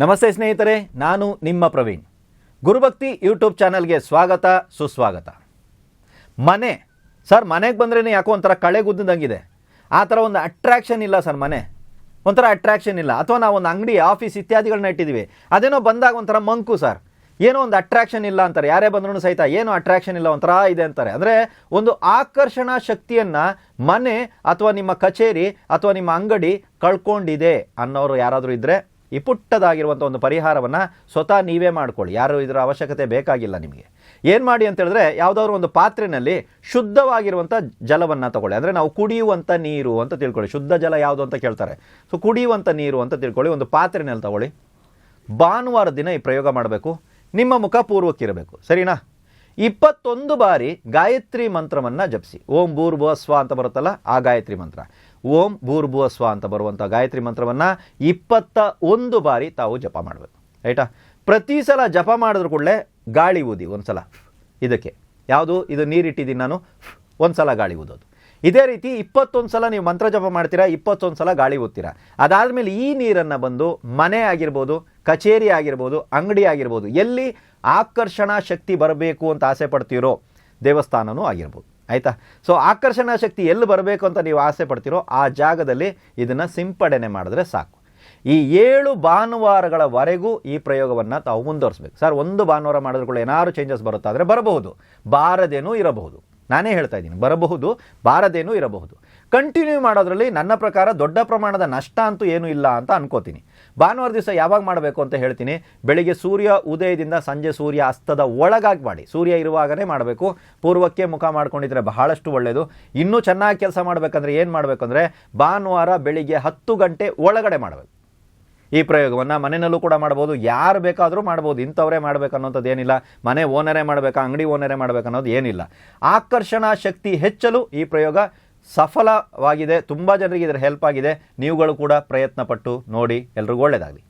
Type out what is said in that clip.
ನಮಸ್ತೆ ಸ್ನೇಹಿತರೆ, ನಾನು ನಿಮ್ಮ ಪ್ರವೀಣ್. ಗುರುಭಕ್ತಿ ಯೂಟ್ಯೂಬ್ ಚಾನಲ್ಗೆ ಸ್ವಾಗತ ಸುಸ್ವಾಗತ. ಮನೆ ಸರ್, ಮನೆಗೆ ಬಂದ್ರೇ ಯಾಕೋ ಒಂಥರ ಕಳೆಗುದ್ದಂಗಿದೆ. ಆ ಥರ ಒಂದು ಅಟ್ರಾಕ್ಷನ್ ಇಲ್ಲ ಸರ್. ಮನೆ ಒಂಥರ ಅಟ್ರಾಕ್ಷನ್ ಇಲ್ಲ. ಅಥವಾ ನಾವು ಒಂದು ಅಂಗಡಿ, ಆಫೀಸ್ ಇತ್ಯಾದಿಗಳನ್ನ ಇಟ್ಟಿದ್ದೀವಿ, ಅದೇನೋ ಬಂದಾಗ ಒಂಥರ ಮಂಕು ಸರ್, ಏನೋ ಒಂದು ಅಟ್ರಾಕ್ಷನ್ ಇಲ್ಲ ಅಂತಾರೆ. ಯಾರೇ ಬಂದ್ರೂ ಸಹಿತ ಏನೋ ಅಟ್ರಾಕ್ಷನ್ ಇಲ್ಲ, ಒಂಥರ ಇದೆ ಅಂತಾರೆ. ಅಂದರೆ ಒಂದು ಆಕರ್ಷಣಾ ಶಕ್ತಿಯನ್ನು ಮನೆ ಅಥವಾ ನಿಮ್ಮ ಕಚೇರಿ ಅಥವಾ ನಿಮ್ಮ ಅಂಗಡಿ ಕಳ್ಕೊಂಡಿದೆ ಅನ್ನೋರು ಯಾರಾದರೂ ಇದ್ದರೆ ಈ ಪುಟ್ಟದಾಗಿರುವಂಥ ಒಂದು ಪರಿಹಾರವನ್ನು ಸ್ವತಃ ನೀವೇ ಮಾಡ್ಕೊಳ್ಳಿ. ಯಾರು ಇದರ ಅವಶ್ಯಕತೆ ಬೇಕಾಗಿಲ್ಲ ನಿಮಗೆ. ಏನು ಮಾಡಿ ಅಂತ ಹೇಳಿದ್ರೆ, ಯಾವುದಾದ್ರು ಒಂದು ಪಾತ್ರೆಯಲ್ಲಿ ಶುದ್ಧವಾಗಿರುವಂಥ ಜಲವನ್ನು ತಗೊಳ್ಳಿ. ಅಂದರೆ ನಾವು ಕುಡಿಯುವಂಥ ನೀರು ಅಂತ ತಿಳ್ಕೊಳ್ಳಿ. ಶುದ್ಧ ಜಲ ಯಾವುದು ಅಂತ ಕೇಳ್ತಾರೆ. ಸೊ ಕುಡಿಯುವಂಥ ನೀರು ಅಂತ ತಿಳ್ಕೊಳ್ಳಿ. ಒಂದು ಪಾತ್ರೆಯಲ್ಲಿ ತಗೊಳ್ಳಿ. ಭಾನುವಾರ ದಿನ ಈ ಪ್ರಯೋಗ ಮಾಡಬೇಕು. ನಿಮ್ಮ ಮುಖ ಪೂರ್ವಕ್ಕಿರಬೇಕು, ಸರಿನಾ? 21 ಬಾರಿ ಗಾಯತ್ರಿ ಮಂತ್ರವನ್ನು ಜಪಿಸಿ. ಓಂ ಭೂರ್ಭುವ ಸ್ವ ಅಂತ ಬರುತ್ತಲ್ಲ, ಆ ಗಾಯತ್ರಿ ಮಂತ್ರ. ಓಂ ಭೂರ್ಭುವ ಸ್ವ ಅಂತ ಬರುವಂಥ ಗಾಯತ್ರಿ ಮಂತ್ರವನ್ನು 21 ಬಾರಿ ತಾವು ಜಪ ಮಾಡಬೇಕು, ಆಯಿತಾ? ಪ್ರತಿ ಸಲ ಜಪ ಮಾಡಿದ್ರು ಕೂಡಲೇ ಗಾಳಿ ಊದಿ ಒಂದು ಸಲ. ಇದಕ್ಕೆ ಯಾವುದು, ಇದು ನೀರಿಟ್ಟಿದ್ದೀನಿ ನಾನು, ಒಂದು ಸಲ ಗಾಳಿ ಊದೋದು. ಇದೇ ರೀತಿ 21 ಸಲ ನೀವು ಮಂತ್ರ ಜಪ ಮಾಡ್ತೀರಾ, 21 ಸಲ ಗಾಳಿ ಊದ್ತೀರಾ. ಅದಾದಮೇಲೆ ಈ ನೀರನ್ನು ಬಂದು ಮನೆ ಆಗಿರ್ಬೋದು, ಕಚೇರಿ ಆಗಿರ್ಬೋದು, ಅಂಗಡಿ ಆಗಿರ್ಬೋದು, ಎಲ್ಲಿ ಆಕರ್ಷಣಾ ಶಕ್ತಿ ಬರಬೇಕು ಅಂತ ಆಸೆ ಪಡ್ತೀರೋ, ದೇವಸ್ಥಾನವೂ ಆಗಿರ್ಬೋದು, ಆಯಿತಾ? ಸೊ ಆಕರ್ಷಣಾ ಶಕ್ತಿ ಎಲ್ಲಿ ಬರಬೇಕು ಅಂತ ನೀವು ಆಸೆ ಪಡ್ತೀರೋ ಆ ಜಾಗದಲ್ಲಿ ಇದನ್ನು ಸಿಂಪಡಣೆ ಮಾಡಿದ್ರೆ ಸಾಕು. ಈ 7 ಭಾನುವಾರಗಳವರೆಗೂ ಈ ಪ್ರಯೋಗವನ್ನು ತಾವು ಮುಂದುವರಿಸಬೇಕು. ಸರ್, ಒಂದು ಭಾನುವಾರ ಮಾಡಿದ್ರು ಕೂಡ ಏನಾದ್ರು ಚೇಂಜಸ್ ಬರುತ್ತಾ ಅಂದರೆ ಬರಬಹುದು, ಬಾರದೇನೂ ಇರಬಹುದು. ನಾನೇ ಹೇಳ್ತಾ ಇದ್ದೀನಿ, ಬರಬಹುದು, ಬಾರದೇನೂ ಇರಬಹುದು. ಕಂಟಿನ್ಯೂ ಮಾಡೋದ್ರಲ್ಲಿ ನನ್ನ ಪ್ರಕಾರ ದೊಡ್ಡ ಪ್ರಮಾಣದ ನಷ್ಟ ಅಂತೂ ಏನೂ ಇಲ್ಲ ಅಂತ ಅನ್ಕೋತೀನಿ. ಭಾನುವಾರ ದಿವಸ ಯಾವಾಗ ಮಾಡಬೇಕು ಅಂತ ಹೇಳ್ತೀನಿ. ಬೆಳಿಗ್ಗೆ ಸೂರ್ಯ ಉದಯದಿಂದ ಸಂಜೆ ಸೂರ್ಯ ಅಸ್ತದ ಒಳಗಾಗಿ ಮಾಡಿ. ಸೂರ್ಯ ಇರುವಾಗಲೇ ಮಾಡಬೇಕು. ಪೂರ್ವಕ್ಕೆ ಮುಖ ಮಾಡ್ಕೊಂಡಿದ್ರೆ ಬಹಳಷ್ಟು ಒಳ್ಳೆಯದು. ಇನ್ನೂ ಚೆನ್ನಾಗಿ ಕೆಲಸ ಮಾಡಬೇಕಂದ್ರೆ ಏನು ಮಾಡಬೇಕಂದ್ರೆ, ಭಾನುವಾರ ಬೆಳಿಗ್ಗೆ 10 ಗಂಟೆ ಒಳಗಡೆ ಮಾಡಬೇಕು. ಈ ಪ್ರಯೋಗವನ್ನು ಮನೆಯಲ್ಲೂ ಕೂಡ ಮಾಡ್ಬೋದು, ಯಾರು ಬೇಕಾದರೂ ಮಾಡ್ಬೋದು. ಇಂಥವರೇ ಮಾಡಬೇಕು ಅನ್ನೋಂಥದ್ದು ಏನಿಲ್ಲ. ಮನೆ ಓನರೇ ಮಾಡಬೇಕಾ, ಅಂಗಡಿ ಓನರೇ ಮಾಡಬೇಕು ಅನ್ನೋದು ಏನಿಲ್ಲ. ಆಕರ್ಷಣಾ ಶಕ್ತಿ ಹೆಚ್ಚಲು ಈ ಪ್ರಯೋಗ ಸಫಲವಾಗಿದೆ. ತುಂಬ ಜನರಿಗೆ ಇದರ ಹೆಲ್ಪ್ ಆಗಿದೆ. ನೀವುಗಳು ಕೂಡ ಪ್ರಯತ್ನ ಪಟ್ಟು ನೋಡಿ. ಎಲ್ರಿಗೂ ಒಳ್ಳೆಯದಾಗಲಿ.